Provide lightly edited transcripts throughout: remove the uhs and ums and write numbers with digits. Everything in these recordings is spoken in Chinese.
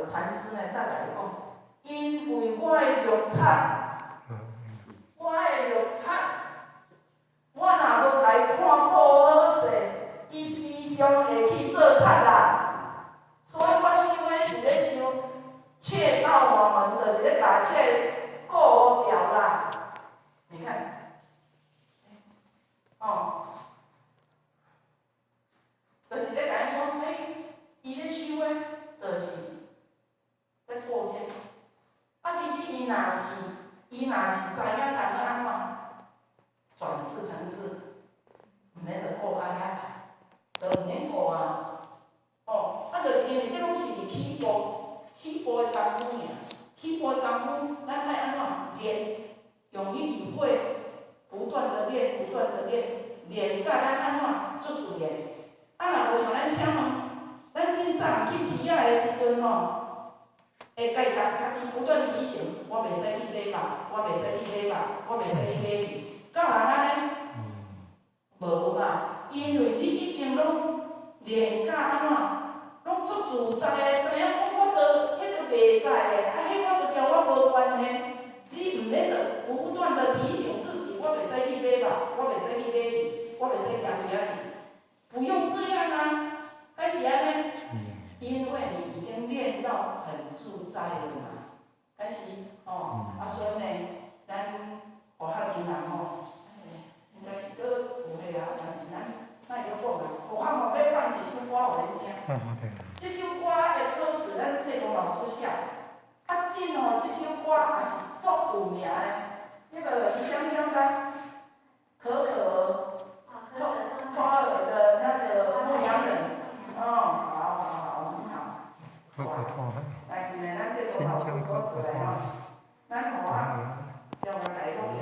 禅师呢，才来讲，因为我的六产，我的六产，我若无甲伊看顾好势，伊时常会去做贼啦。所以我想的是咧想，窃盗满门，就是咧甲这顾好掉啦。你看，就是咧甲伊讲，伊咧想的，就是咧顾这。其实伊若是知影该要安怎转世成智，毋免着顾甲遐歹，着毋免顾啊。就是因为这拢是起步的功夫尔，起步的功夫，咱爱安怎练，用迄种火，不断的练，练到咱安怎做自然。若无像咱请咱真早去饲仔的时阵会家己不断提醒，我袂使去买肉，我袂使去买肉，我袂使去买鱼。到人安尼，无嘛，因为你一定拢练到安怎，拢足自在的，知影讲我着迄着袂使的，迄我着交我无关系。你毋免着不断的提醒自己，我袂使去买肉，我袂使去买鱼，我袂使行遐去。不用这样啊，开始安尼，因为你已经练到很自在了嘛。开始所以呢，咱学校囡仔应该是搁有迄啊，但是咱莫会晓讲啊。学校要放一首歌互恁听。这首歌的歌词咱济公老师写，真这首歌也是足有名的。迄个你晓不知？可可。托尔的那个牧羊人，好，很好。但是呢，咱这个老师所做的咱互要甲家己录起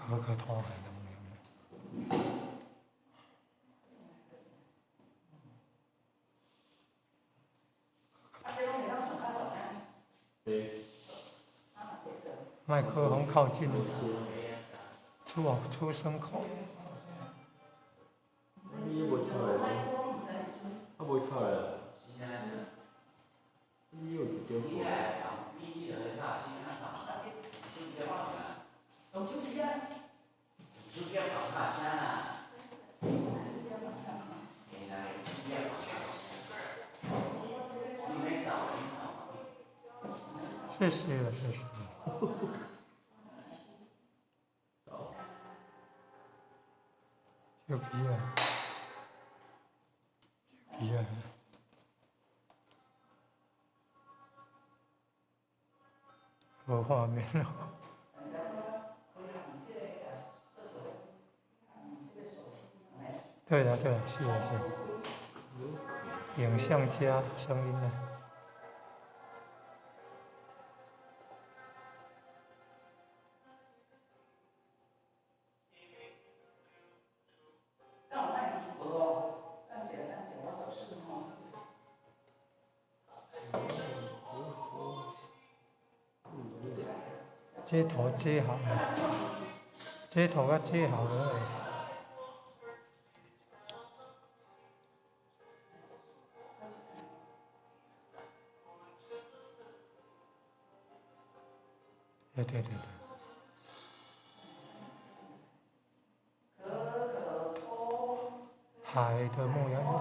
可可托海的牧羊人。麦克风靠近，出声口。你无出来，无出来。你有一点火。用手机啊。手机要放大声啊。谢谢了，谢谢。就皮啊，皮啊。无画面了。对了，是的，影像加声音的。这头接好了，这头甲接好了。对。海的牧羊人。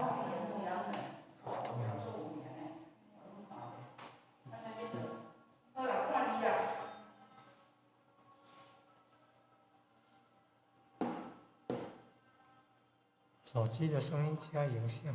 手机的声音加影像。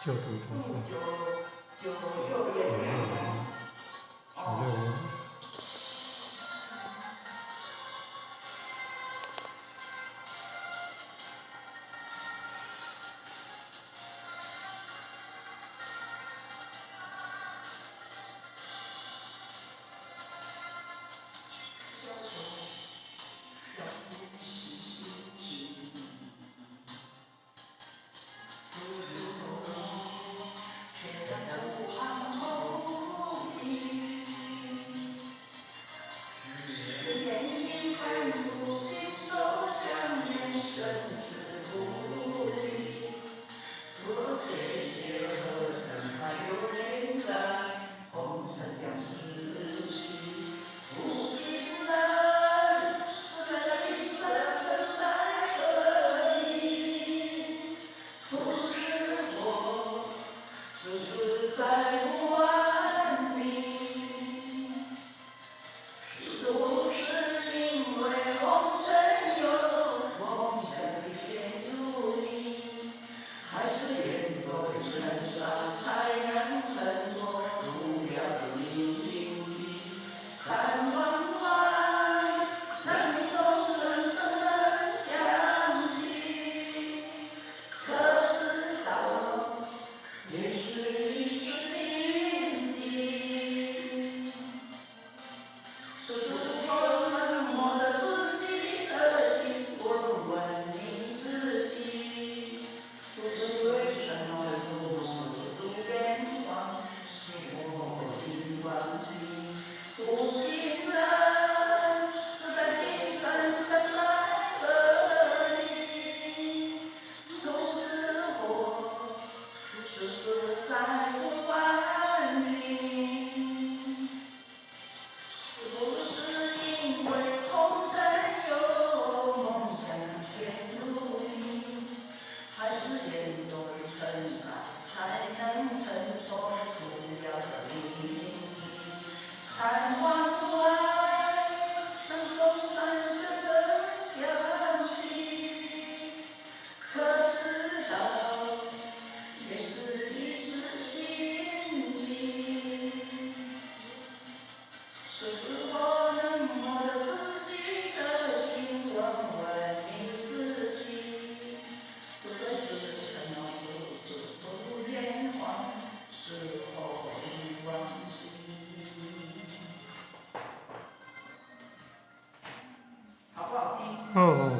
就读中学。哦，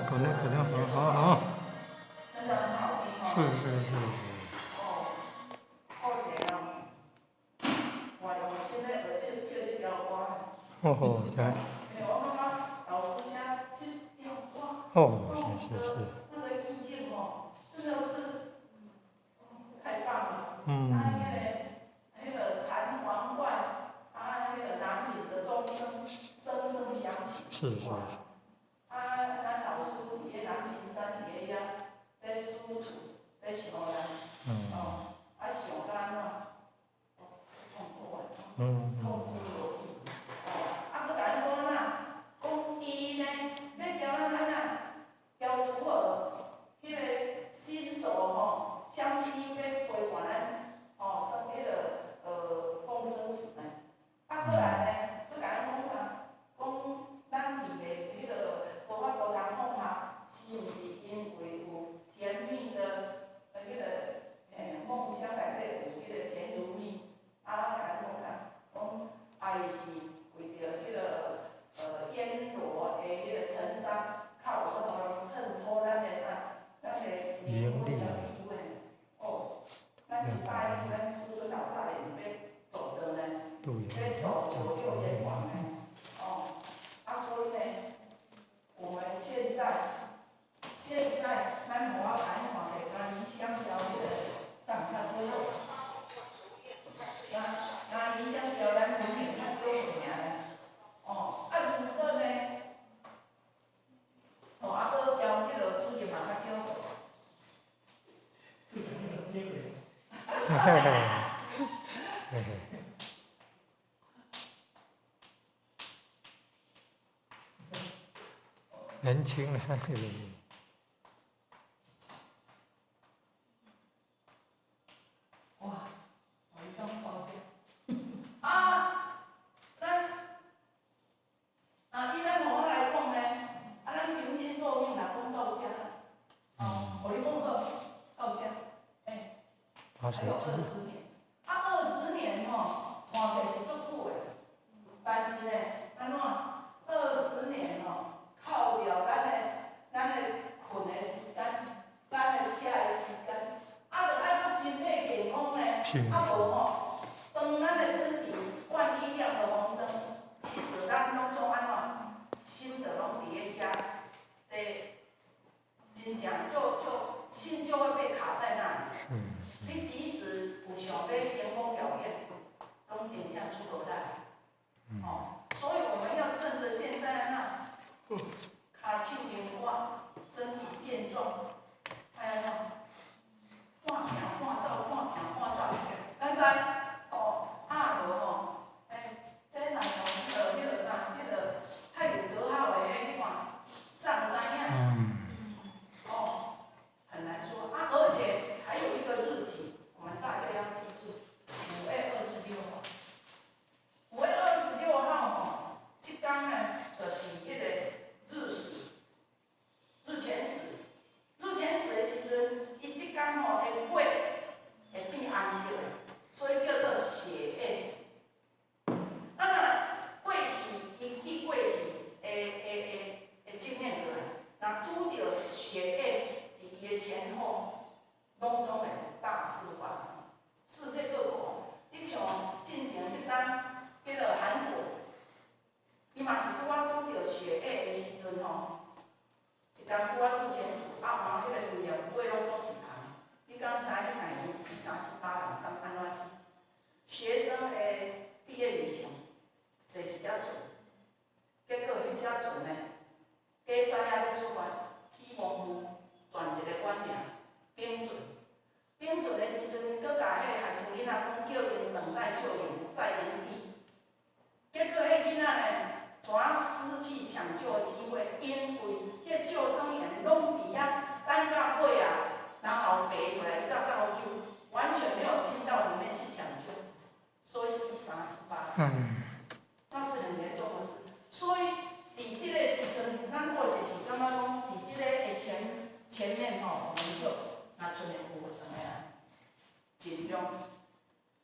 可能好。真的很好听哦。是。哦，好险啊！哇，我现在这条歌。对。我刚刚老师下去调哇。是。那个意境哦，真的是太棒了。他那个禅环贯，他那个男女的钟声声声响起。是。他年轻了。哇，我一张抱歉。啊，咱伊咱互我来讲呢，咱平均寿命若讲到遮，互你讲好，到遮，爬水还有20年。20年吼，看起是足久的，但是呢，安怎？20年吼，靠着咱的困的时间，咱的食的时间，着爱搁身体健康呢，无吼，当咱的身体万一亮了红灯，其实咱拢总安怎，心着拢伫咧遐，真正心就会被卡在那里。你即使有想要仙风表演，拢真正出不来。所以我们要趁着现在那，骹手灵活，身体健壮，哎呀，看行看走，看行看走。咱知无吼，这若从迄个啥，迄个太鲁阁号的你看，上知影。很难说而且还有一个日期，我们大家要记住，5月26号。5月26号吼，这天呢，就是迄个日食、日全食。日全食的时阵，伊这天吼，月会变红色的，所以叫做血宴。过去去过去的经验过来，若拄着血宴。伊的前后，拢总会大事发生。世界各国，你像进前迄单，迄个韩国，伊嘛是拄着血液的时阵吼，一天拄自前数，换迄个规个尾拢总是红。你敢知迄年伊死38人，安怎死？学生的毕业旅行，坐一只船，结果迄只船呢，加早仔要出发去蒙古。转一个关尔，冰船。冰船的时阵，搁甲迄个学生囡仔讲，叫因等待救援，在原地。结果迄囡仔呢，全失去抢救的机会，因为迄救生员拢伫遐等到尾然后爬出来，伊才倒救，完全没有进到里面去抢救，所以死38人。那是很严重的事。所以，伫即个时阵，咱或许是感觉讲，伫即个的前面吼，我们就若剩的有怎么样，尽量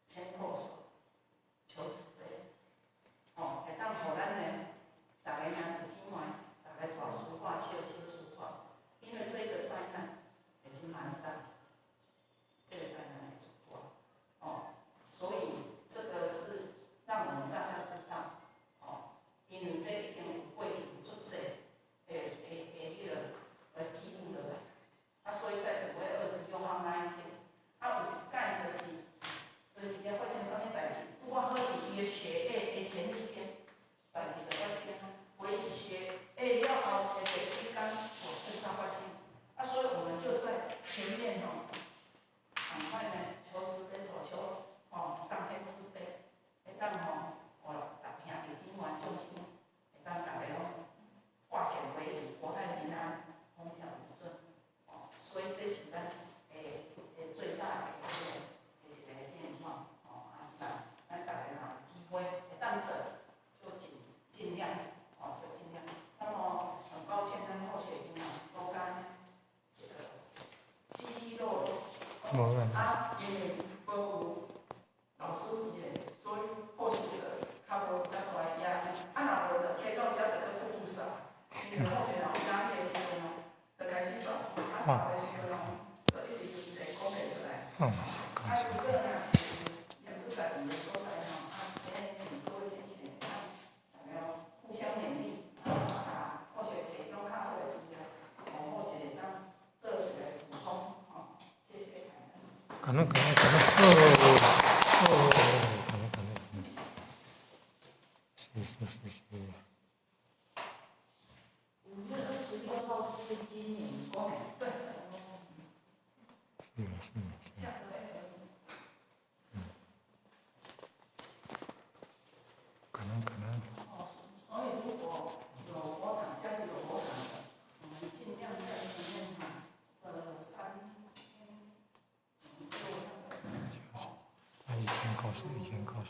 牵后手，求慈悲，会当互咱呢，大家人今晚，大家大事化小，小事化，因为这个灾难也是蛮大，这个灾难也足大，所以这个是让我们大家知道，因为这已经有过去有足济迄个记录落来。所以在5月26号那一天，有一届就是，一个发生啥物代志？拄好伫伊的血液的前一天，代志就发生，维持血液了后的第一天，就它发生。所以我们就在前面赶快呢求慈悲祈求，上天慈悲，会当互大兄弟姊妹众生，会当大家拢化险为夷，国泰民安，风调雨顺。所以这是咱最大的一个愿望，咱大家若有机会会当做，就尽量，就尽量。那么很抱歉，咱候选人都干这个稀稀落落，因为无有老师的，所以或许较无比较大的压力。若无就客到遮就去顾扫，因为候选人压力的时阵就开始扫，扫的时阵就一直讲袂出来。如果若是严不家己的所在请各位先生，大家互相勉励，或许提供较好的资料，或许会当做一个补充，谢谢。感恩。5月26号是今年公对。下个月。口水，以前口水。